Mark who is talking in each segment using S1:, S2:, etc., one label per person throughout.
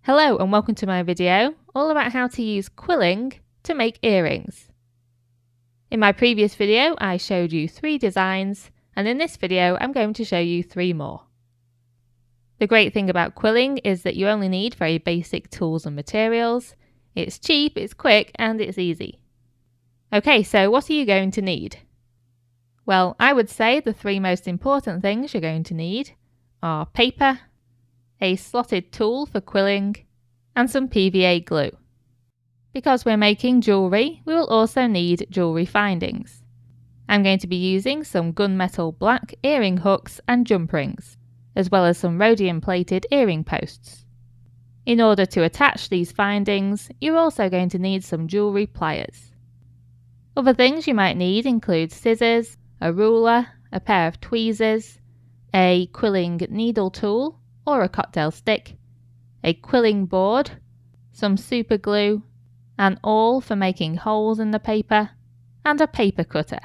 S1: Hello and welcome to my video all about how to use quilling to make earrings. In my previous video I showed you 3 designs, and in this video I'm going to show you 3 more. The great thing about quilling is that you only need very basic tools and materials. It's cheap, it's quick and it's easy. Okay, so what are you going to need? Well, I would say the 3 most important things you're going to need are paper, a slotted tool for quilling, and some PVA glue. Because we're making jewellery, we will also need jewellery findings. I'm going to be using some gunmetal black earring hooks and jump rings, as well as some rhodium plated earring posts. In order to attach these findings, you're also going to need some jewellery pliers. Other things you might need include scissors, a ruler, a pair of tweezers, a quilling needle tool or a cocktail stick, a quilling board, some super glue, an awl for making holes in the paper, and a paper cutter.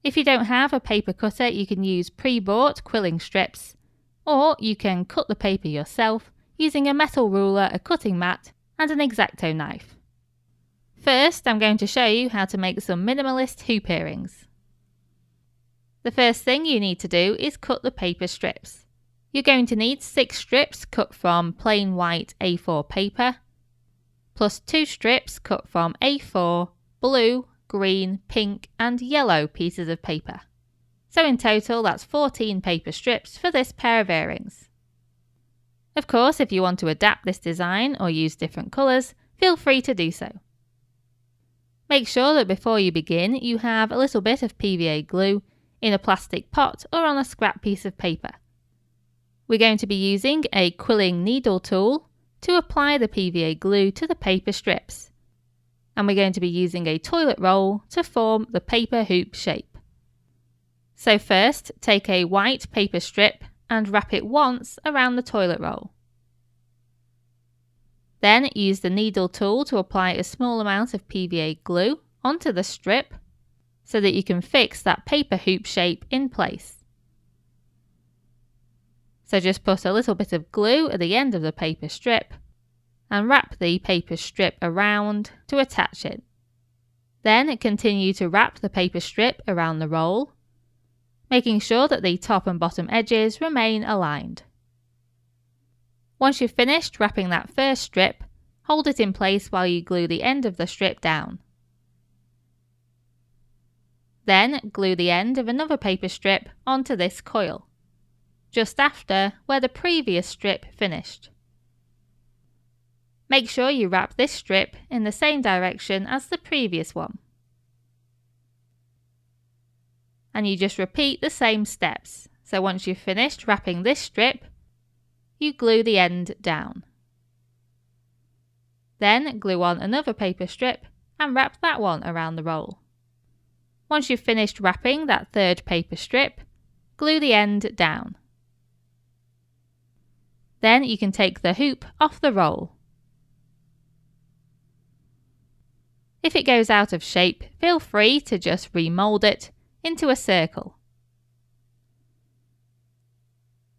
S1: If you don't have a paper cutter, you can use pre-bought quilling strips, or you can cut the paper yourself using a metal ruler, a cutting mat, and an X-Acto knife. First, I'm going to show you how to make some minimalist hoop earrings. The first thing you need to do is cut the paper strips. You're going to need 6 strips cut from plain white A4 paper, plus 2 strips cut from A4, blue, green, pink and yellow pieces of paper. So in total that's 14 paper strips for this pair of earrings. Of course, if you want to adapt this design or use different colours, feel free to do so. Make sure that before you begin you have a little bit of PVA glue in a plastic pot or on a scrap piece of paper. We're going to be using a quilling needle tool to apply the PVA glue to the paper strips. And we're going to be using a toilet roll to form the paper hoop shape. So first, take a white paper strip and wrap it once around the toilet roll. Then use the needle tool to apply a small amount of PVA glue onto the strip so that you can fix that paper hoop shape in place. So just put a little bit of glue at the end of the paper strip and wrap the paper strip around to attach it. Then continue to wrap the paper strip around the roll, making sure that the top and bottom edges remain aligned. Once you've finished wrapping that first strip, hold it in place while you glue the end of the strip down. Then glue the end of another paper strip onto this coil, just after where the previous strip finished. Make sure you wrap this strip in the same direction as the previous one. And you just repeat the same steps. So once you've finished wrapping this strip, you glue the end down. Then glue on another paper strip and wrap that one around the roll. Once you've finished wrapping that third paper strip, glue the end down. Then you can take the hoop off the roll. If it goes out of shape, feel free to just remold it into a circle.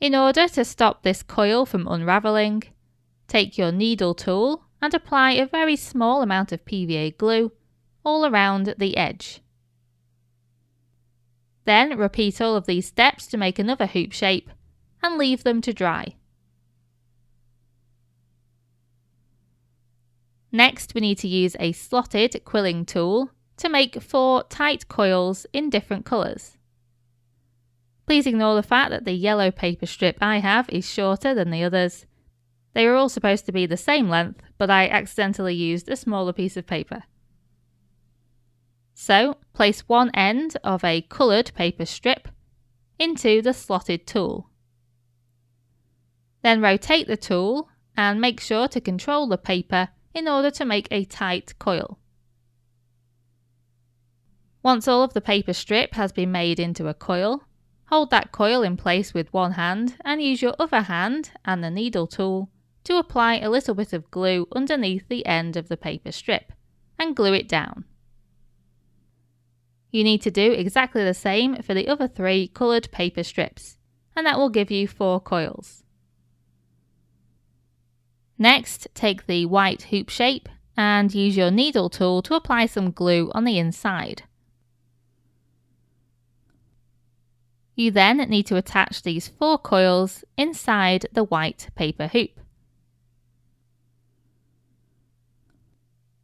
S1: In order to stop this coil from unravelling, take your needle tool and apply a very small amount of PVA glue all around the edge. Then repeat all of these steps to make another hoop shape and leave them to dry. Next, we need to use a slotted quilling tool to make 4 tight coils in different colours. Please ignore the fact that the yellow paper strip I have is shorter than the others. They are all supposed to be the same length, but I accidentally used a smaller piece of paper. So, place one end of a coloured paper strip into the slotted tool. Then rotate the tool and make sure to control the paper in order to make a tight coil. Once all of the paper strip has been made into a coil, hold that coil in place with one hand and use your other hand and the needle tool to apply a little bit of glue underneath the end of the paper strip and glue it down. You need to do exactly the same for the other 3 coloured paper strips, and that will give you 4 coils. Next, take the white hoop shape and use your needle tool to apply some glue on the inside. You then need to attach these 4 coils inside the white paper hoop.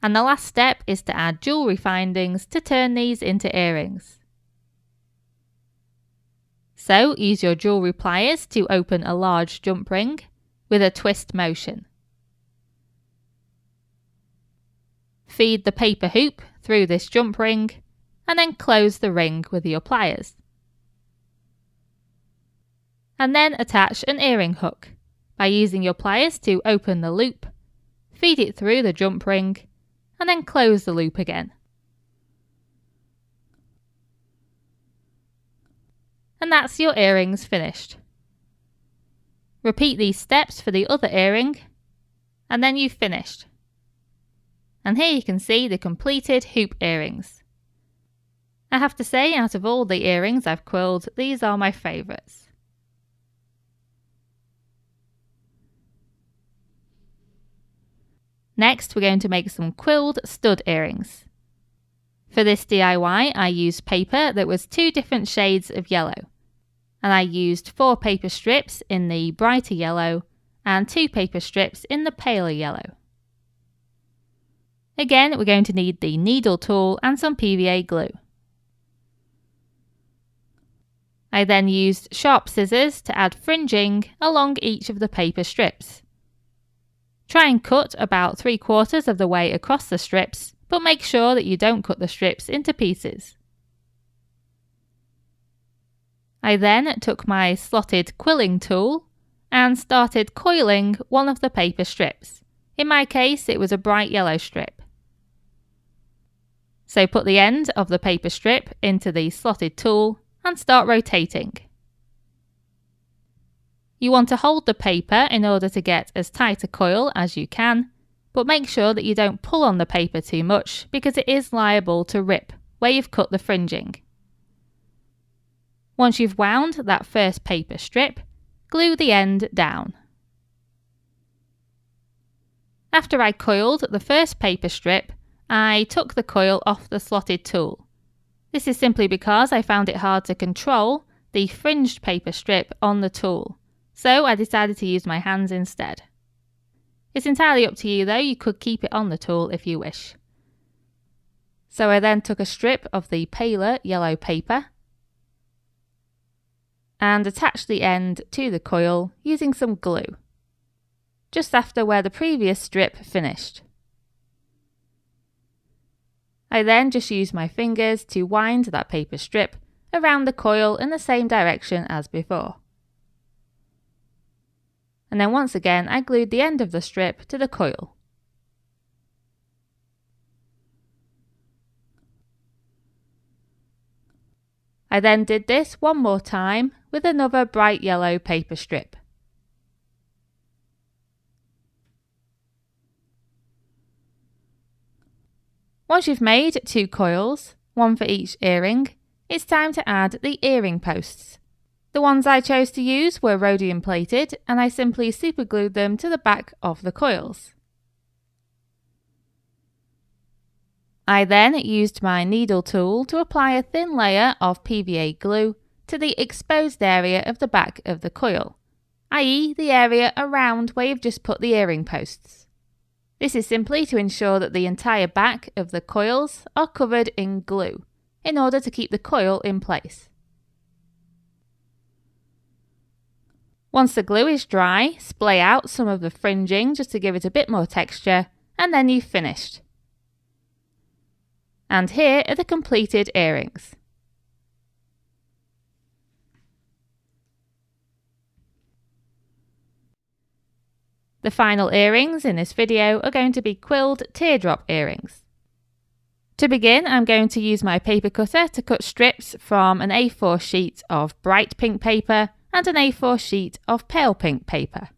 S1: And the last step is to add jewellery findings to turn these into earrings. So use your jewellery pliers to open a large jump ring with a twist motion. Feed the paper hoop through this jump ring and then close the ring with your pliers. And then attach an earring hook by using your pliers to open the loop, feed it through the jump ring, and then close the loop again. And that's your earrings finished. Repeat these steps for the other earring, and then you've finished. And here you can see the completed hoop earrings. I have to say, out of all the earrings I've quilled, these are my favourites. Next, we're going to make some quilled stud earrings. For this DIY, I used paper that was 2 different shades of yellow. And I used 4 paper strips in the brighter yellow and 2 paper strips in the paler yellow. Again, we're going to need the needle tool and some PVA glue. I then used sharp scissors to add fringing along each of the paper strips. Try and cut about 3/4 of the way across the strips, but make sure that you don't cut the strips into pieces. I then took my slotted quilling tool and started coiling one of the paper strips. In my case, it was a bright yellow strip. So put the end of the paper strip into the slotted tool and start rotating. You want to hold the paper in order to get as tight a coil as you can, but make sure that you don't pull on the paper too much because it is liable to rip where you've cut the fringing. Once you've wound that first paper strip, glue the end down. After I coiled the first paper strip, I took the coil off the slotted tool. This is simply because I found it hard to control the fringed paper strip on the tool, so I decided to use my hands instead. It's entirely up to you though, you could keep it on the tool if you wish. So I then took a strip of the paler yellow paper and attached the end to the coil using some glue, just after where the previous strip finished. I then just used my fingers to wind that paper strip around the coil in the same direction as before. And then once again I glued the end of the strip to the coil. I then did this one more time with another bright yellow paper strip. Once you've made 2 coils, one for each earring, it's time to add the earring posts. The ones I chose to use were rhodium plated and I simply superglued them to the back of the coils. I then used my needle tool to apply a thin layer of PVA glue to the exposed area of the back of the coil, i.e. the area around where you've just put the earring posts. This is simply to ensure that the entire back of the coils are covered in glue, in order to keep the coil in place. Once the glue is dry, splay out some of the fringing just to give it a bit more texture, and then you've finished. And here are the completed earrings. The final earrings in this video are going to be quilled teardrop earrings. To begin, I'm going to use my paper cutter to cut strips from an A4 sheet of bright pink paper and an A4 sheet of pale pink paper.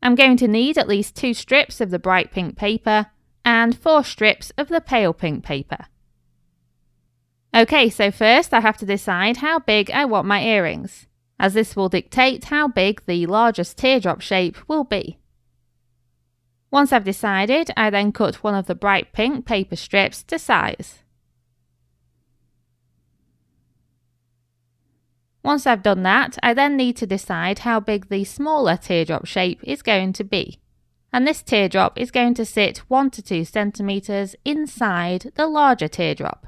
S1: I'm going to need at least 2 strips of the bright pink paper and 4 strips of the pale pink paper. Okay, so first I have to decide how big I want my earrings, as this will dictate how big the largest teardrop shape will be. Once I've decided, I then cut one of the bright pink paper strips to size. Once I've done that, I then need to decide how big the smaller teardrop shape is going to be. And this teardrop is going to sit 1 to 2 centimeters inside the larger teardrop.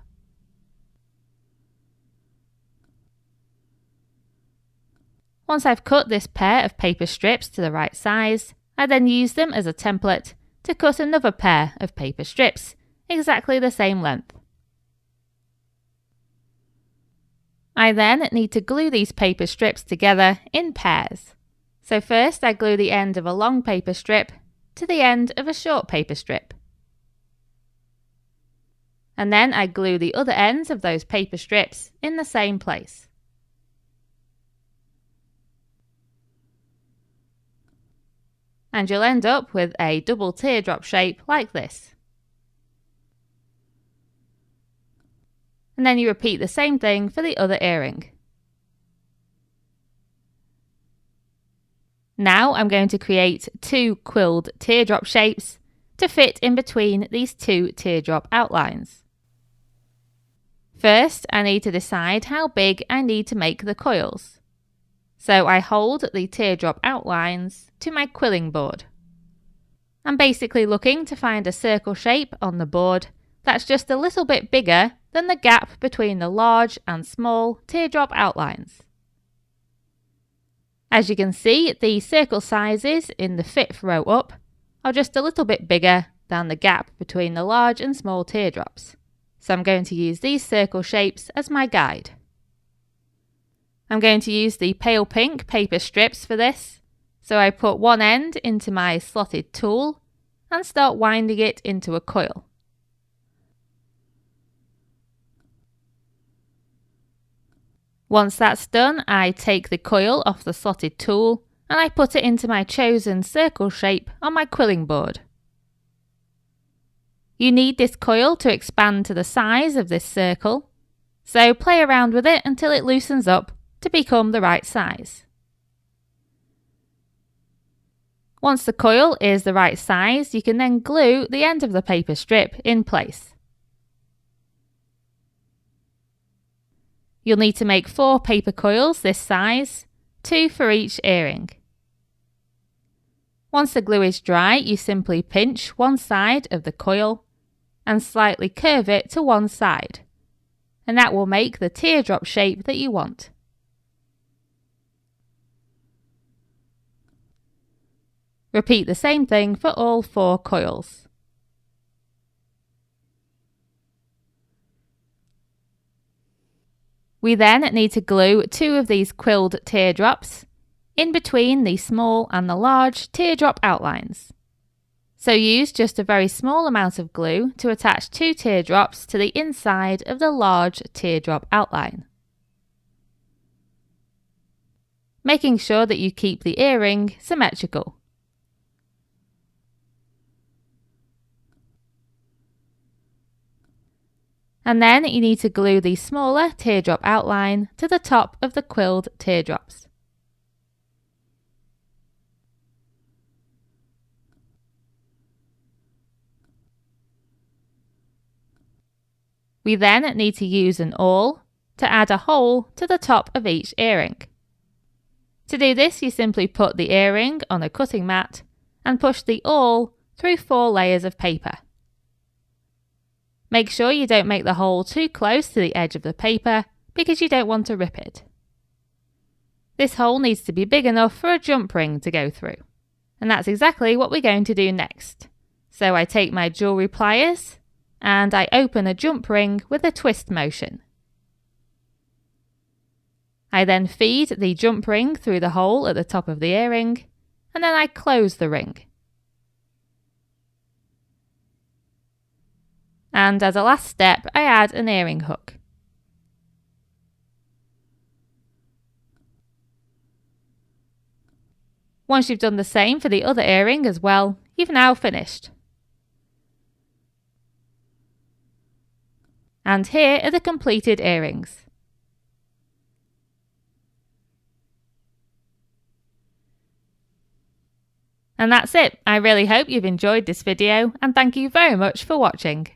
S1: Once I've cut this pair of paper strips to the right size, I then use them as a template to cut another pair of paper strips, exactly the same length. I then need to glue these paper strips together in pairs. So first I glue the end of a long paper strip to the end of a short paper strip. And then I glue the other ends of those paper strips in the same place. And you'll end up with a double teardrop shape like this. And then you repeat the same thing for the other earring. Now I'm going to create 2 quilled teardrop shapes to fit in between these 2 teardrop outlines. First, I need to decide how big I need to make the coils. So I hold the teardrop outlines to my quilling board. I'm basically looking to find a circle shape on the board that's just a little bit bigger than the gap between the large and small teardrop outlines. As you can see, the circle sizes in the 5th row up are just a little bit bigger than the gap between the large and small teardrops. So I'm going to use these circle shapes as my guide. I'm going to use the pale pink paper strips for this, so I put one end into my slotted tool and start winding it into a coil. Once that's done, I take the coil off the slotted tool and I put it into my chosen circle shape on my quilling board. You need this coil to expand to the size of this circle, so play around with it until it loosens up to become the right size. Once the coil is the right size, you can then glue the end of the paper strip in place. You'll need to make 4 paper coils this size, 2 for each earring. Once the glue is dry, you simply pinch one side of the coil and slightly curve it to one side, and that will make the teardrop shape that you want. Repeat the same thing for all 4 coils. We then need to glue 2 of these quilled teardrops in between the small and the large teardrop outlines. So use just a very small amount of glue to attach 2 teardrops to the inside of the large teardrop outline, making sure that you keep the earring symmetrical. And then you need to glue the smaller teardrop outline to the top of the quilled teardrops. We then need to use an awl to add a hole to the top of each earring. To do this, you simply put the earring on a cutting mat and push the awl through 4 layers of paper. Make sure you don't make the hole too close to the edge of the paper because you don't want to rip it. This hole needs to be big enough for a jump ring to go through. And that's exactly what we're going to do next. So I take my jewellery pliers and I open a jump ring with a twist motion. I then feed the jump ring through the hole at the top of the earring, and then I close the ring. And as a last step, I add an earring hook. Once you've done the same for the other earring as well, you've now finished. And here are the completed earrings. And that's it. I really hope you've enjoyed this video and thank you very much for watching.